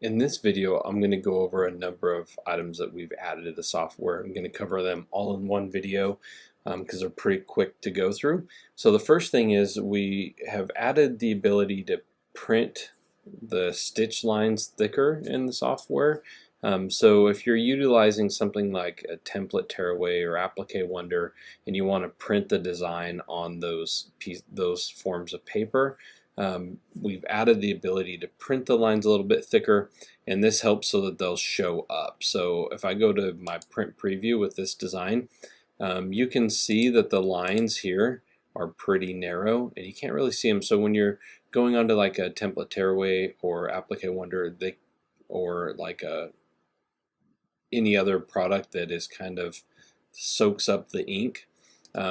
In this video, I'm going to go over a number of items that we've added to the software. I'm going to cover them all in one video because they're pretty quick to go through. So the first thing is we have added the ability to print the stitch lines thicker in the software. So if you're utilizing something like a template tearaway or applique wonder and you want to print the design on those forms of paper, we've added the ability to print the lines a little bit thicker, and this helps so that they'll show up. So if I go to my print preview with this design, you can see that the lines here are pretty narrow and you can't really see them. So when you're going onto like a template tearaway or applique wonder, or like any other product that is kind of soaks up the ink,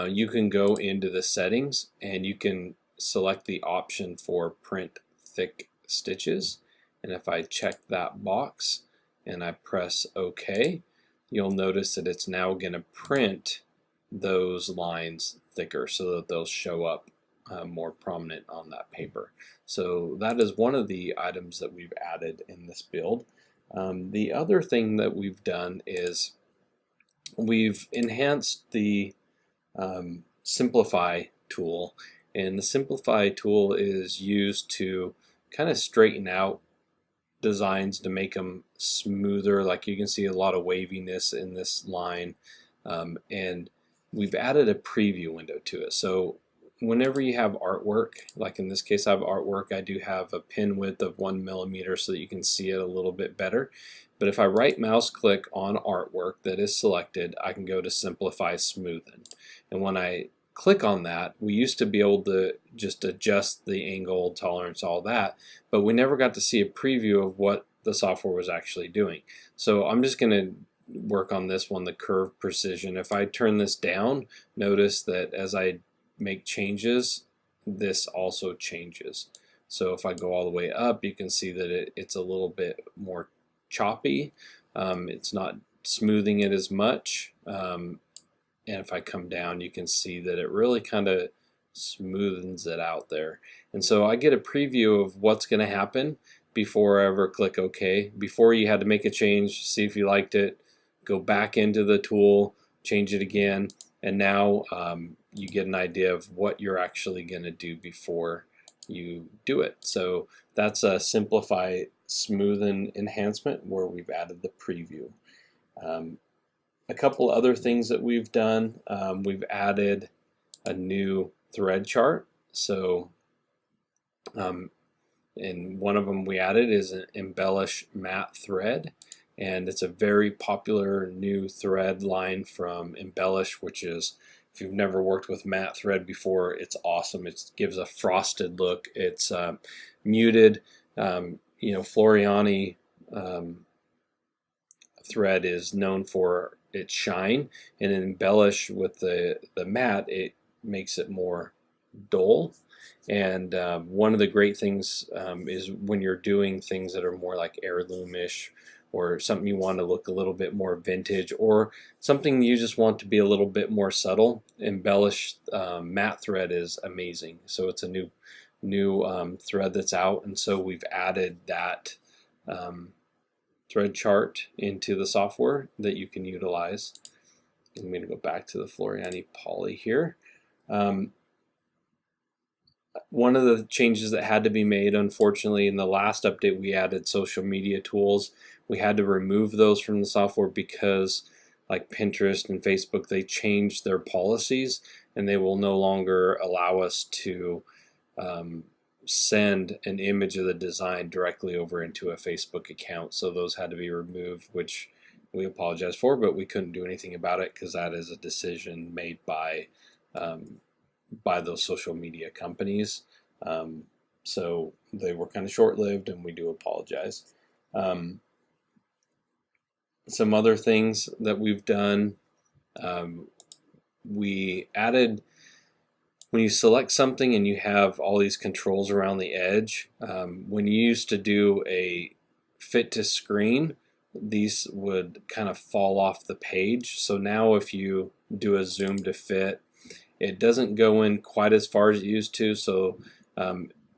you can go into the settings and you can select the option for print thick stitches, and if I check that box and I press OK, you'll notice that it's now going to print those lines thicker so that they'll show up more prominent on that paper. So that is one of the items that we've added in this build. The other thing that we've done is we've enhanced the Simplify tool, and the Simplify tool is used to kind of straighten out designs to make them smoother. Like you can see a lot of waviness in this line, and we've added a preview window to it. So whenever you have artwork, like in this case I have artwork, I do have a pin width of 1 millimeter so that you can see it a little bit better. But if I right mouse click on artwork that is selected, I can go to Simplify Smoothen. And when I click on that, we used to be able to just adjust the angle, tolerance, all that, but we never got to see a preview of what the software was actually doing. So I'm just going to work on this one, the curve precision. If I turn this down, notice that as I make changes, this also changes. So if I go all the way up, you can see that it's a little bit more choppy. It's not smoothing it as much. And if I come down, you can see that it really kind of smoothens it out there. And so I get a preview of what's going to happen before I ever click OK. Before, you had to make a change, see if you liked it, go back into the tool, change it again, and now you get an idea of what you're actually going to do before you do it. So that's a Simplify Smoothen enhancement where we've added the preview. A couple other things that we've done, we've added a new thread chart. So and one of them we added is an Embellish Matte Thread, and it's a very popular new thread line from Embellish, which is, if you've never worked with matte thread before, it's awesome. It gives a frosted look. It's muted. Floriani thread is known for its shine, and in Embellish with the matte, it makes it more dull. And one of the great things is when you're doing things that are more like heirloomish, or something you want to look a little bit more vintage, or something you just want to be a little bit more subtle, Embellish Matte Thread is amazing. So it's a new thread that's out, and so we've added that thread chart into the software that you can utilize. I'm going to go back to the Floriani Poly here. One of the changes that had to be made, unfortunately, in the last update, we added social media tools. We had to remove those from the software because, like Pinterest and Facebook, they changed their policies and they will no longer allow us to send an image of the design directly over into a Facebook account. So those had to be removed, which we apologize for, but we couldn't do anything about it because that is a decision made by those social media companies. So they were kind of short-lived, and we do apologize. Some other things that we've done, we added, when you select something and you have all these controls around the edge, when you used to do a fit to screen, these would kind of fall off the page. So now if you do a zoom to fit, it doesn't go in quite as far as it used to. So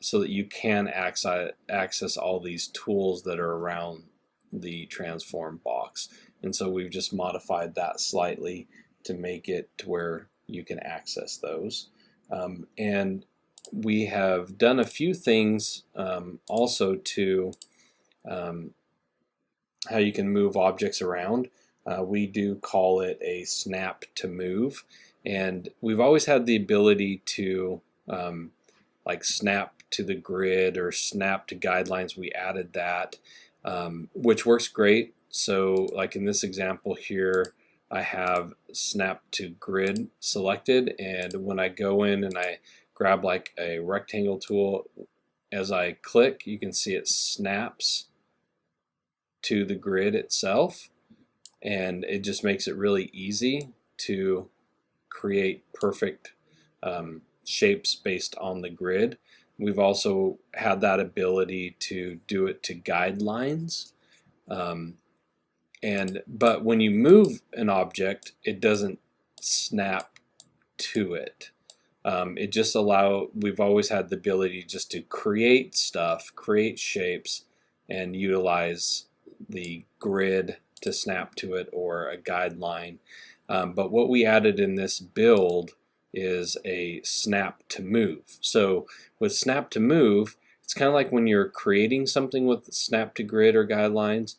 so that you can access all these tools that are around the transform box. And so we've just modified that slightly to make it to where you can access those. And we have done a few things also to how you can move objects around. We do call it a snap to move, and we've always had the ability to like snap to the grid or snap to guidelines. We added that, which works great. So like in this example here, I have snap to grid selected, and when I go in and I grab like a rectangle tool, as I click, you can see it snaps to the grid itself, and it just makes it really easy to create perfect shapes based on the grid. We've also had that ability to do it to guidelines, but when you move an object, it doesn't snap to it. It just we've always had the ability just to create stuff, create shapes, and utilize the grid to snap to it or a guideline. But what we added in this build is a snap to move. So with snap to move, it's kind of like when you're creating something with snap to grid or guidelines.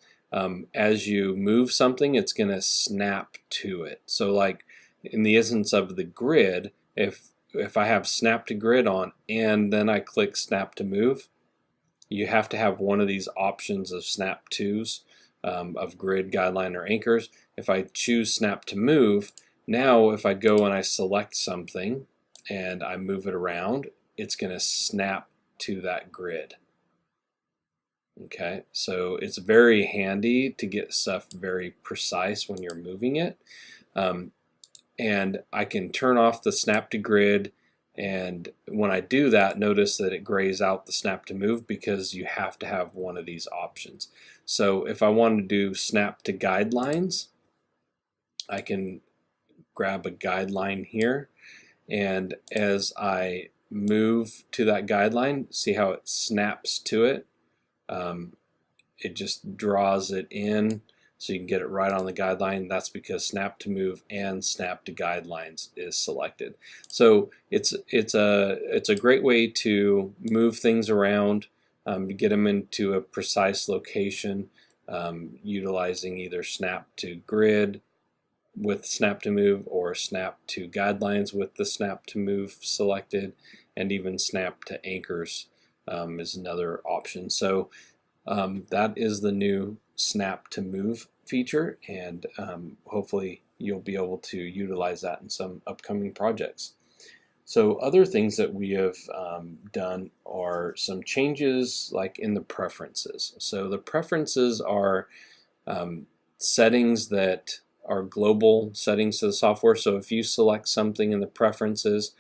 As you move something, it's going to snap to it. So like in the instance of the grid, if I have snap to grid on and then I click snap to move, you have to have one of these options of snap tos of grid, guideline, or anchors. If I choose snap to move, now if I go and I select something and I move it around, it's going to snap to that grid. Okay, so it's very handy to get stuff very precise when you're moving it. And I can turn off the snap to grid, and when I do that, notice that it grays out the snap to move because you have to have one of these options. So if I want to do snap to guidelines, I can grab a guideline here, and as I move to that guideline, see how it snaps to it? It just draws it in so you can get it right on the guideline. That's because snap to move and snap to guidelines is selected. So it's a great way to move things around, to get them into a precise location, utilizing either snap to grid with snap to move or snap to guidelines with the snap to move selected, and even snap to anchors is another option. So that is the new snap to move feature, and hopefully you'll be able to utilize that in some upcoming projects. So other things that we have done are some changes like in the preferences. So the preferences are settings that are global settings to the software. So if you select something in the preferences,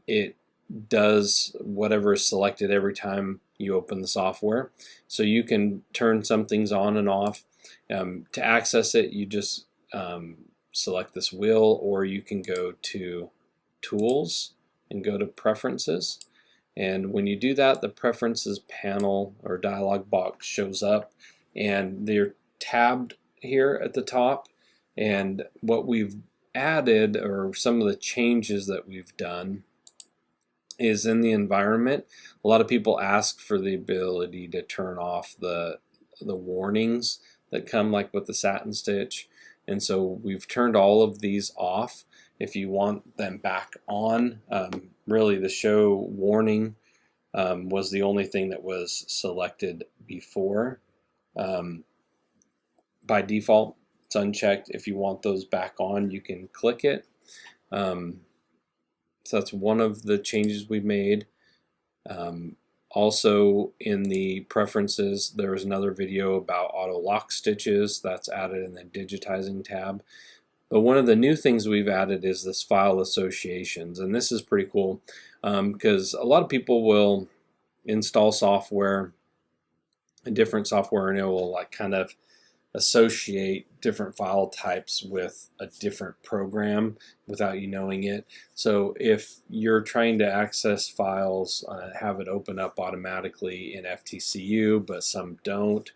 it does whatever is selected every time you open the software. So you can turn some things on and off. To access it, you just select this wheel, or you can go to Tools and go to Preferences. And when you do that, the Preferences panel or dialog box shows up, and they're tabbed here at the top. And what we've added, or some of the changes that we've done, is in the environment. A lot of people ask for the ability to turn off the warnings that come like with the satin stitch, and so we've turned all of these off. If you want them back on, really the show warning was the only thing that was selected before. By default, it's unchecked. If you want those back on, you can click it. So that's one of the changes we've made. Also in the preferences, there was another video about auto lock stitches that's added in the Digitizing tab. But one of the new things we've added is this file associations, and this is pretty cool because a lot of people will install software, a different software, and it will like kind of associate different file types with a different program without you knowing it. So if you're trying to access files, have it open up automatically in FTCU, but some don't,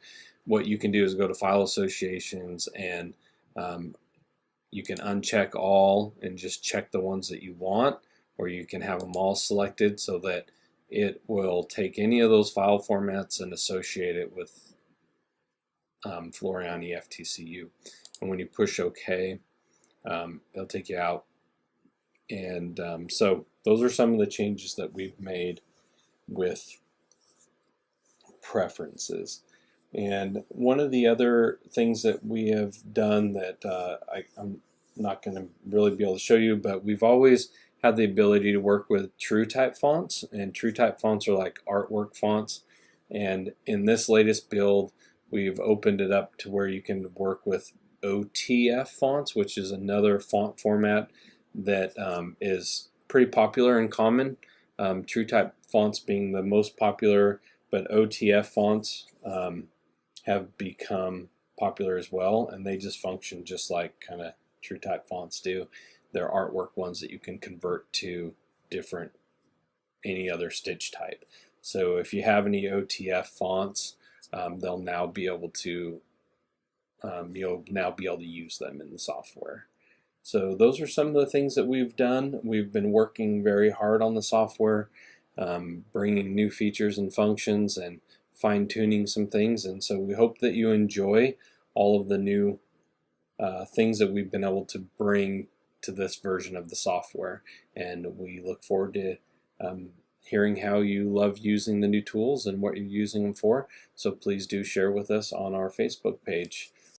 what you can do is go to File Associations and you can uncheck all and just check the ones that you want, or you can have them all selected so that it will take any of those file formats and associate it with Floriani FTCU. And when you push OK, it'll take you out. And so those are some of the changes that we've made with preferences. And one of the other things that we have done that I'm not going to really be able to show you, but we've always had the ability to work with true type fonts, and true type fonts are like artwork fonts. And in this latest build, we've opened it up to where you can work with OTF fonts, which is another font format that is pretty popular and common. True type fonts being the most popular, but OTF fonts have become popular as well, and they just function just like kind of true type fonts do. They're artwork ones that you can convert to different any other stitch type. So if you have any OTF fonts, they'll now be able to you'll now be able to use them in the software. So those are some of the things that we've done. We've been working very hard on the software, bringing new features and functions and fine-tuning some things, and so we hope that you enjoy all of the new things that we've been able to bring to this version of the software, and we look forward to hearing how you love using the new tools and what you're using them for. So please do share with us on our Facebook page.